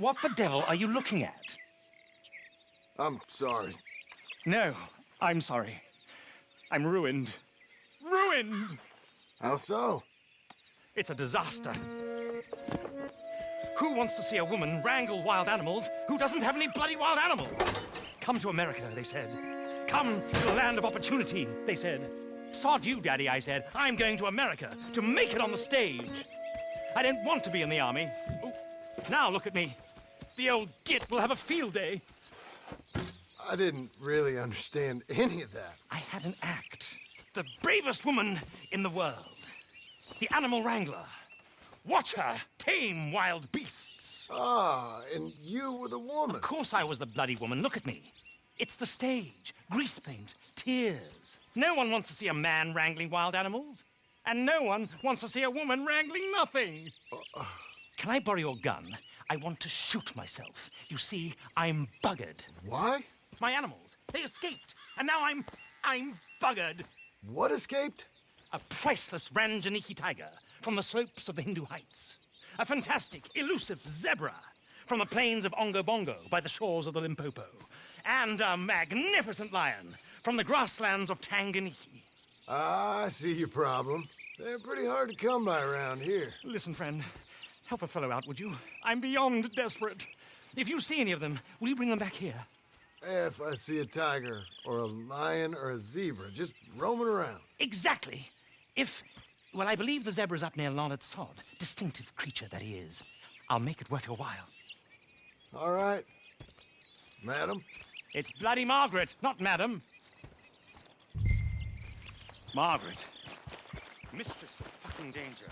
What the devil are you looking at? I'm sorry. No, I'm sorry. I'm ruined. Ruined! How so? It's a disaster. Who wants to see a woman wrangle wild animals who doesn't have any bloody wild animals? Come to America, they said. Come to the land of opportunity, they said. Sod you, Daddy, I said. I'm going to America to make it on the stage. I don't want to be in the army. Ooh. Now look at me. The old git will have a field day. I didn't really understand any of that. I had an act. The bravest woman in the world. The animal wrangler. Watch her tame wild beasts. Ah, and you were the woman. Of course I was the bloody woman. Look at me. It's the stage. Grease paint. Tears. No one wants to see a man wrangling wild animals. And no one wants to see a woman wrangling nothing. Can I borrow your gun? I want to shoot myself. You see, I'm buggered. Why? My animals, they escaped. And now I'm buggered. What escaped? A priceless Ranjaniki tiger from the slopes of the Hindu Heights. A fantastic, elusive zebra from the plains of Ongo Bongo by the shores of the Limpopo. And a magnificent lion from the grasslands of Tanganyika. Ah, I see your problem. They're pretty hard to come by around here. Listen, friend, help a fellow out, would you? I'm beyond desperate. If you see any of them, will you bring them back here? If I see a tiger, or a lion, or a zebra, just roaming around. Exactly. Well, I believe the zebra's up near Larned Sod. Distinctive creature that he is. I'll make it worth your while. All right. Madam? It's bloody Margaret, not madam. Margaret. Mistress of fucking danger.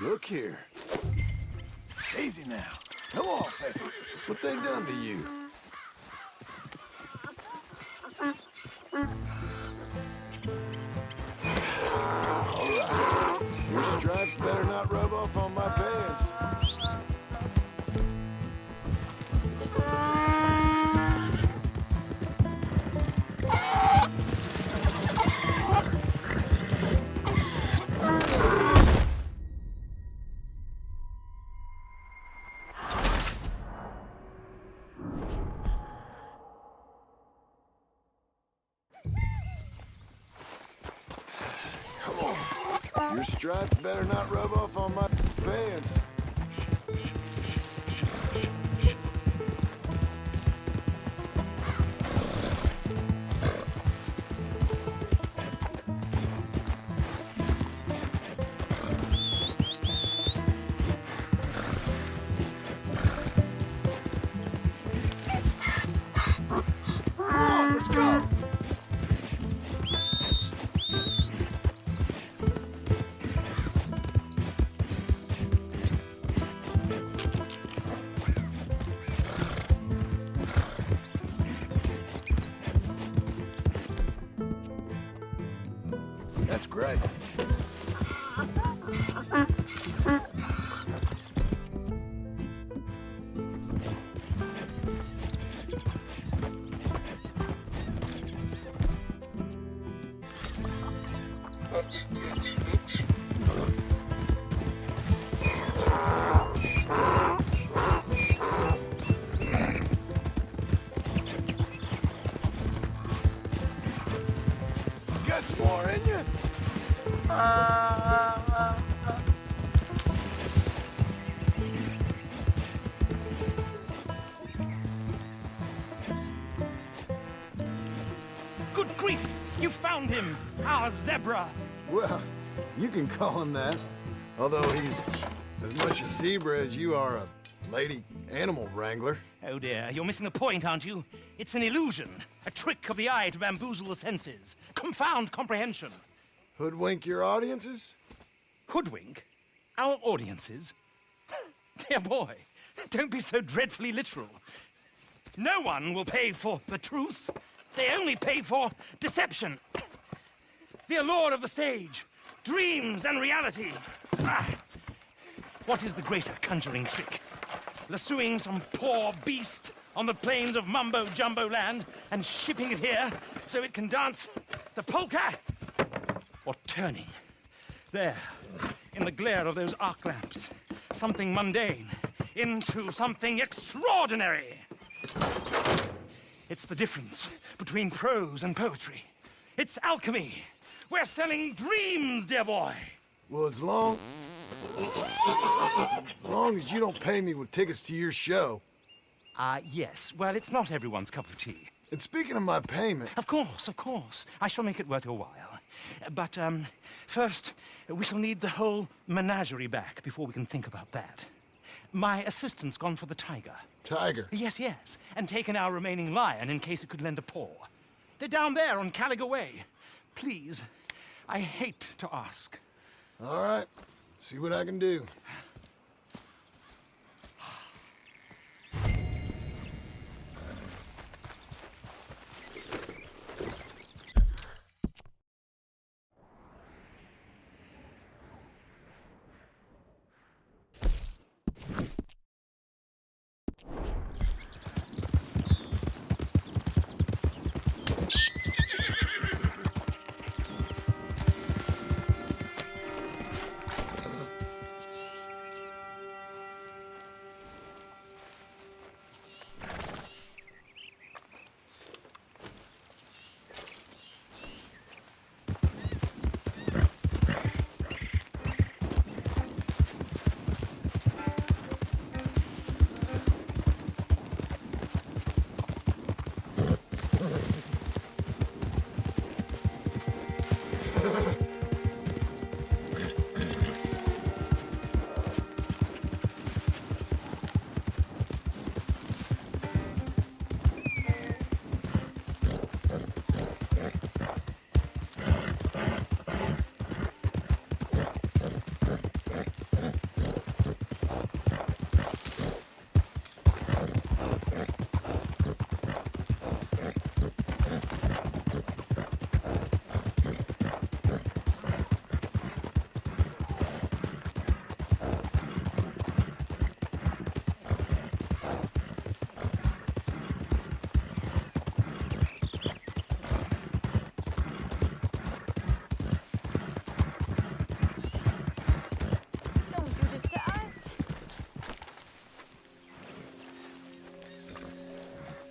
Look here. Easy now. Come on, Fecker. What they done to you? All right. Your stripes better not rub off on my pants. Your stripes better not rub off on my pants. Come on, let's go. That's great. Got some more in you? Good grief! You found him! Our zebra! Well, you can call him that. Although he's as much a zebra as you are a lady animal wrangler. Oh dear, you're missing the point, aren't you? It's an illusion. A trick of the eye to bamboozle the senses. Confound comprehension. Hoodwink your audiences? Hoodwink? Our audiences? Dear boy, don't be so dreadfully literal. No one will pay for the truth. They only pay for deception. The allure of the stage, dreams and reality. Ah. What is the greater conjuring trick? Lassoing some poor beast on the plains of mumbo-jumbo land and shipping it here so it can dance the polka? Or turning, there, in the glare of those arc lamps, something mundane into something extraordinary? It's the difference between prose and poetry. It's alchemy. We're selling dreams, dear boy. Well, as long as you don't pay me with tickets to your show. Yes. Well, it's not everyone's cup of tea. And speaking of my payment, Of course, of course. I shall make it worth your while. But, first, we shall need the whole menagerie back before we can think about that. My assistant's gone for the tiger. Tiger. Yes, yes. And taken our remaining lion in case it could lend a paw. They're down there on Caliga Way. Please, I hate to ask. All right, see what I can do.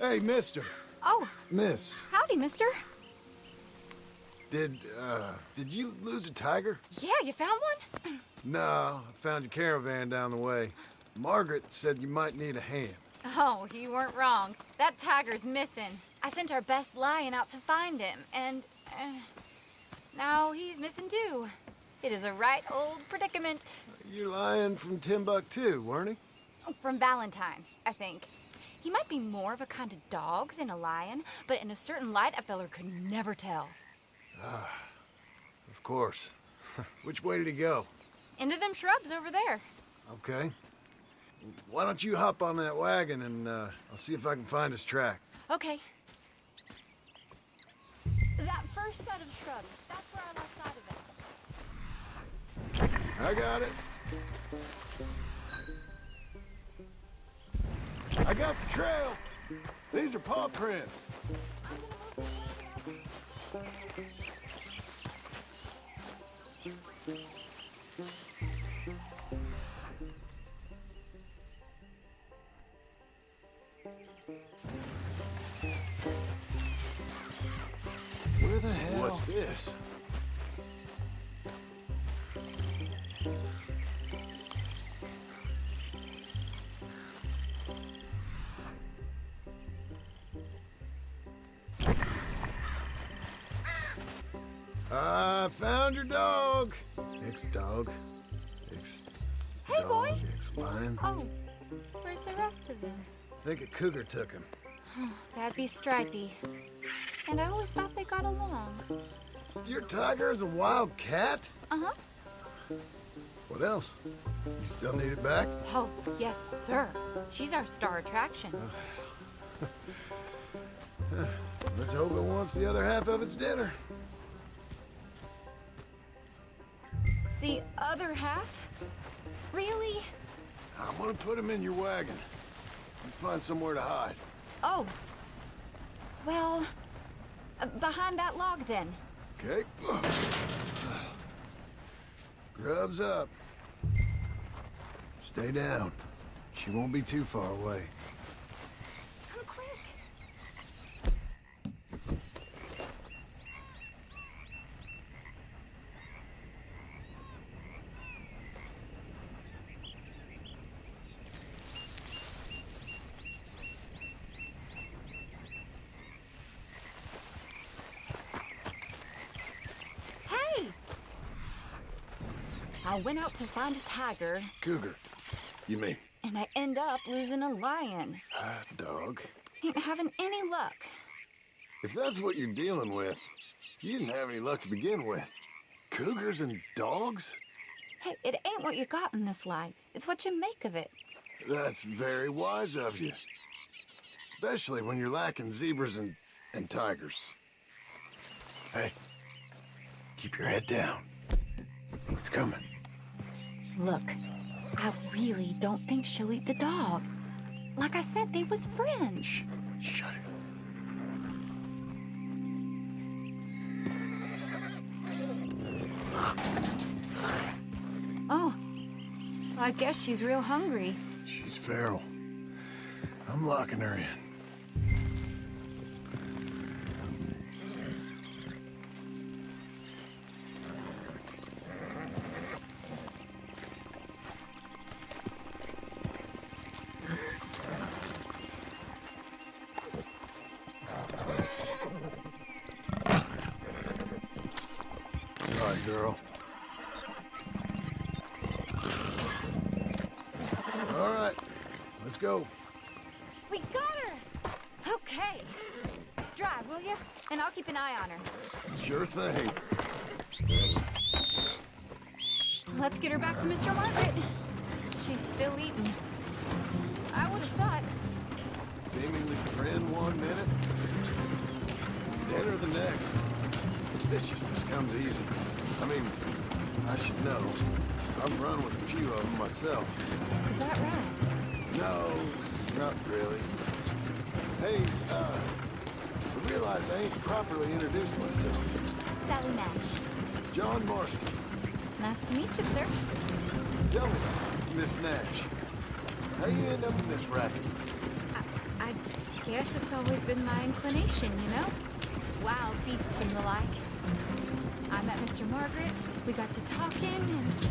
Hey, mister. Oh, Miss, howdy, mister. did you lose a tiger? Yeah, you found one? No, I found your caravan down the way. Margaret said you might need a hand. Oh, you weren't wrong. That tiger's missing. I sent our best lion out to find him, and now he's missing too. It is a right old predicament. You're lying from Timbuktu, weren't he? From Valentine, I think. He might be more of a kind of dog than a lion, but in a certain light, a feller could never tell. Of course. Which way did he go? Into them shrubs over there. Okay. Why don't you hop on that wagon and I'll see if I can find his track. Okay. That first set of shrubs, that's where I lost sight of it. I got it. I got the trail. These are paw prints. Where the hell? What's this? I found your dog. Ex-dog. Hey, boy. Ex-lion. Oh, where's the rest of them? I think a cougar took him. That'd be Stripey. And I always thought they got along. Your tiger is a wild cat? Uh-huh. What else? You still need it back? Oh, yes, sir. She's our star attraction. Let's hope it wants the other half of its dinner. The other half? Really? I'm gonna put him in your wagon. You find somewhere to hide. Oh. Well, behind that log, then. Okay. Grub's up. Stay down. She won't be too far away. Come quick. Hey! I went out to find a tiger, Cougar, you mean? and I end up losing a lion. Dog. Ain't having any luck. If that's what you're dealing with, you didn't have any luck to begin with. Cougars and dogs? Hey, it ain't what you got in this life. It's what you make of it. That's very wise of you. Especially when you're lacking zebras and tigers. Hey, keep your head down. It's coming. Look, I really don't think she'll eat the dog. Like I said, they was friends. Shut it. Oh, I guess she's real hungry. She's feral. I'm locking her in. Sorry, girl. All right, let's go. We got her! Okay. Drive, will you? And I'll keep an eye on her. Sure thing. Let's get her back to Mr. Margaret. She's still eating. I would have thought. Seemingly friend one minute, dinner the next. Viciousness comes easy. I mean, I should know. I've run with a few of them myself. Is that right? No, not really. Hey, I realize I ain't properly introduced myself. Sally Nash. John Marston. Nice to meet you, sir. Tell me, Miss Nash, how you end up in this racket? I guess it's always been my inclination, you know? Wild beasts and the like. I met Mr. Margaret, we got to talking, and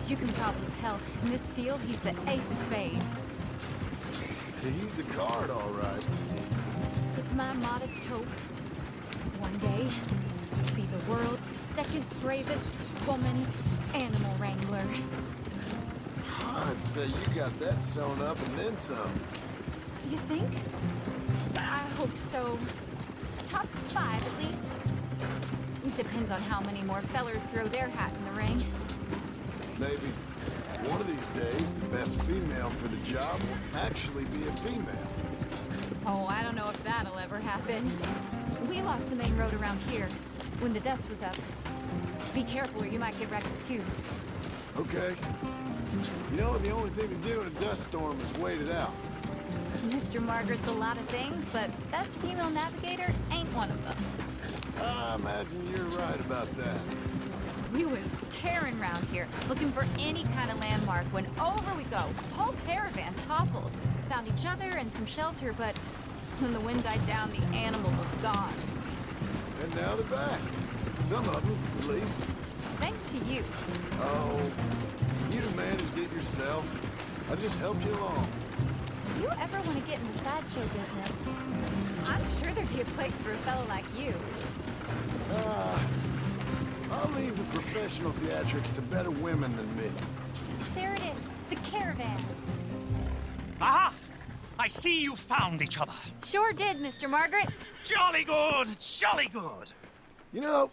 you can probably tell, in this field, he's the ace of spades. He's a card, all right. It's my modest hope, one day, to be the world's second bravest woman animal wrangler. I'd say you got that sewn up and then some. You think? I hope so. Top 5, at least. Depends on how many more fellers throw their hat in the ring. Maybe one of these days, the best female for the job will actually be a female. Oh, I don't know if that'll ever happen. We lost the main road around here when the dust was up. Be careful or you might get wrecked too. Okay. You know, the only thing to do in a dust storm is wait it out. Mr. Margaret's a lot of things, but best female navigator ain't one of them. I imagine you're right about that. We was tearing around here, looking for any kind of landmark when over we go. Whole caravan toppled. Found each other and some shelter, but when the wind died down, the animals was gone. And now they're back. Some of them, at least. Thanks to you. Oh, you managed it yourself. I just helped you along. If you ever want to get in the sideshow business, I'm sure there'd be a place for a fellow like you. I'll leave the professional theatrics to better women than me. There it is, the caravan. Aha! I see you found each other. Sure did, Mr. Margaret. Jolly good, jolly good. You know,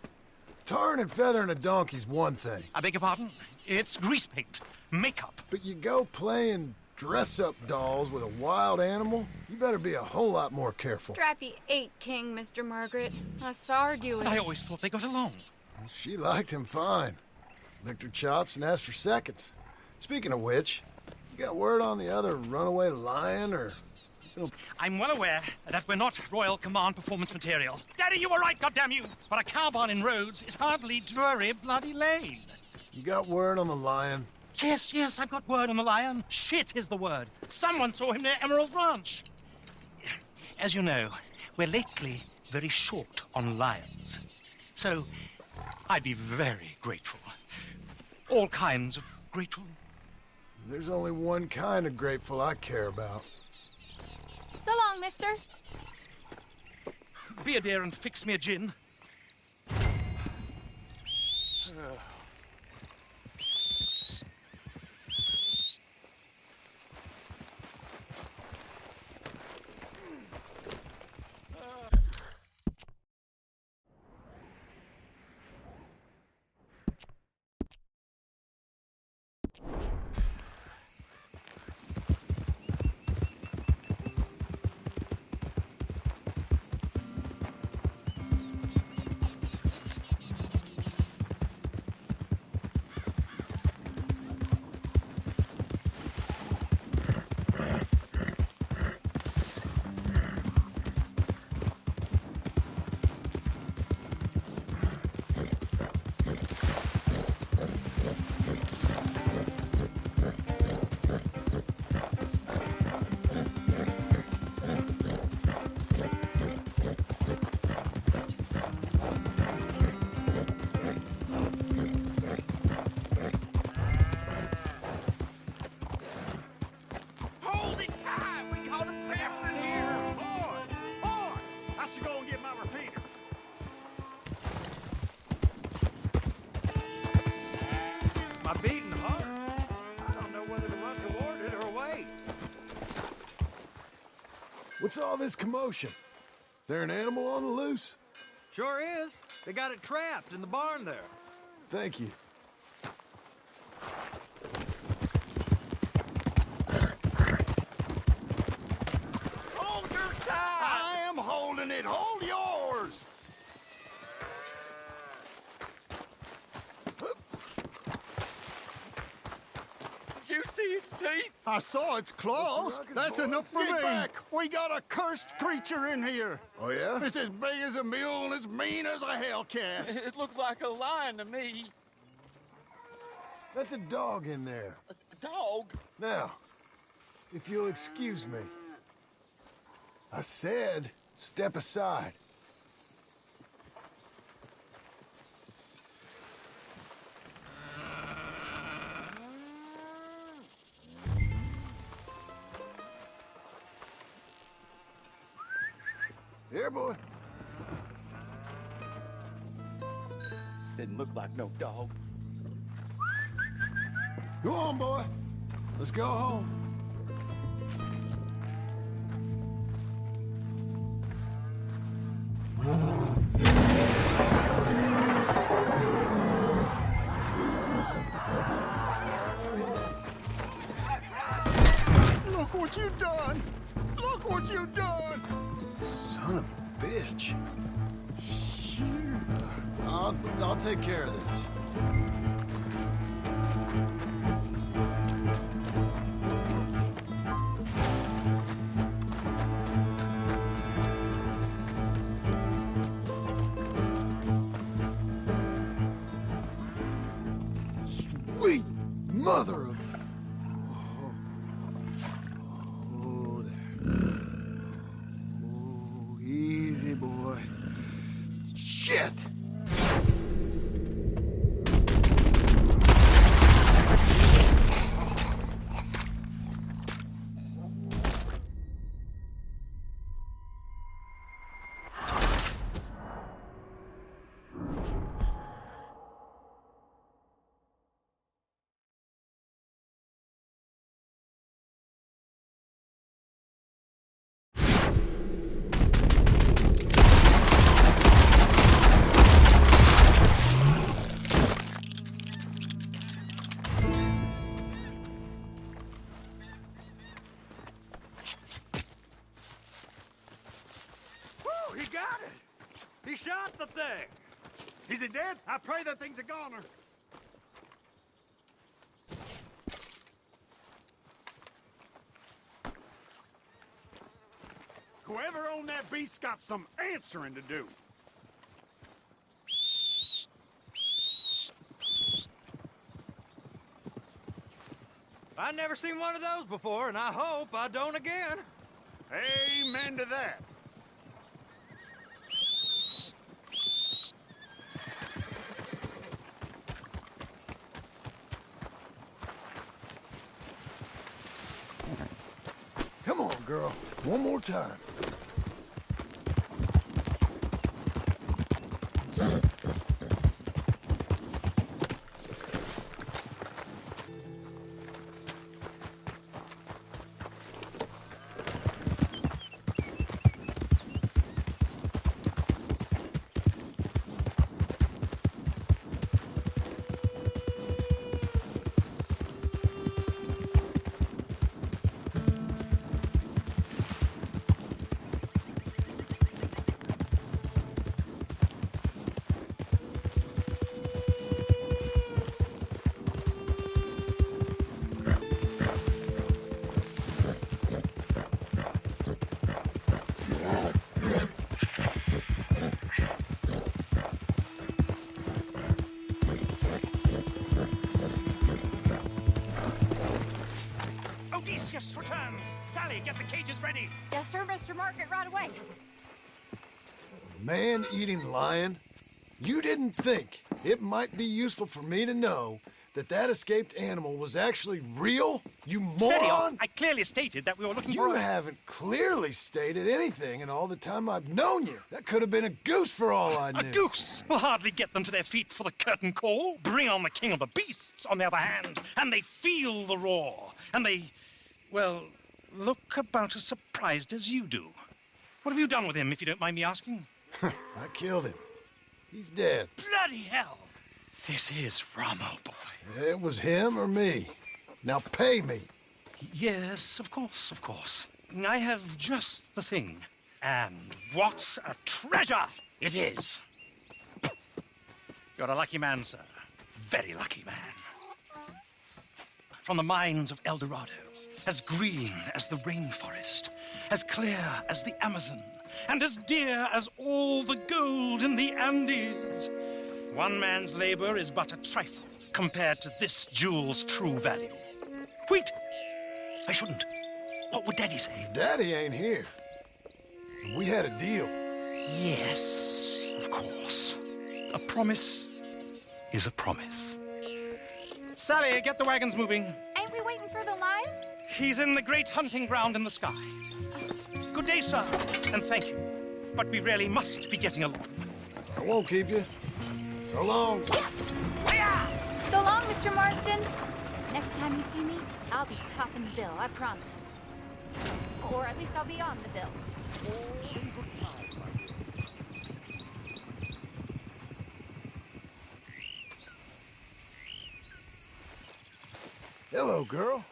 tarring and feathering a donkey's one thing, I beg your pardon? It's grease paint, makeup. but you go playing dress-up dolls with a wild animal, you better be a whole lot more careful. Strappy ate King, Mr. Margaret. I saw her do it. I always thought they got along. She liked him fine. Licked her chops and asked for seconds. Speaking of which, you got word on the other runaway lion or... I'm well aware that we're not Royal Command performance material. Daddy, you were right, goddamn you! But a cow barn in Rhodes is hardly Drury Bloody Lane. You got word on the lion? Yes, yes, I've got word on the lion. Shit is the word. Someone saw him near Emerald Ranch. As you know, we're lately very short on lions. So, I'd be very grateful. All kinds of grateful. There's only one kind of grateful I care about. So long, mister. Be a dear and fix me a gin. Hold it tight! We got a trapper in here! Boy! I should go and get my repeater. My beating heart. I don't know whether to run toward it or wait. What's all this commotion? There an animal on the loose? Sure is. They got it trapped in the barn there. Thank you. Hold your side! I am holding it. Hold yours! Did you see its teeth? I saw its claws. Ruckus, That's boys. enough for Get me. back. We got a cursed creature in here. Oh, yeah? It's as big as a mule and as mean as a hellcat. It looked like a lion to me. That's a dog in there. A dog? Now, if you'll excuse me. I said, step aside. Here, boy. Didn't look like no dog. Go on, boy. Let's go home. Look what you done. Look what you done. Son of a bitch. I'll take care of this. got it! He shot the thing! Is it dead? I pray that thing's a goner. Whoever owned that beast's got some answering to do. I never seen one of those before, and I hope I don't again. Amen to that. Come on, girl. One more time. Odysseus returns. Sally, get the cages ready. Yes, sir, Mr. Margaret, right away. Man-eating lion? You didn't think it might be useful for me to know that that escaped animal was actually real? You Steady on. moron! I clearly stated that we were looking You for haven't clearly stated anything in all the time I've known you. That could have been a goose for all I knew. a goose. Will hardly get them to their feet for the curtain call. Bring on the king of the beasts, on the other hand, and they feel the roar. And they, well, look about as surprised as you do. What have you done with him, if you don't mind me asking? I killed him. He's dead. Bloody hell! This is Ramo, boy. It was him or me. Now pay me. Yes, of course, of course. I have just the thing. And what a treasure it is! You're a lucky man, sir. Very lucky man. From the mines of El Dorado, as green as the rainforest, as clear as the Amazon, and as dear as all the gold in the Andes. One man's labor is but a trifle compared to this jewel's true value. Wait! I shouldn't. What would Daddy say? Daddy ain't here. We had a deal. Yes, of course. A promise is a promise. Sally, get the wagons moving. Ain't we waiting for the lion? He's in the great hunting ground in the sky. Good day, sir, and thank you. But we really must be getting along. I won't keep you. So long. So long, Mr. Marsden. Next time you see me, I'll be topping the bill, I promise. Or at least I'll be on the bill. Hello, girl.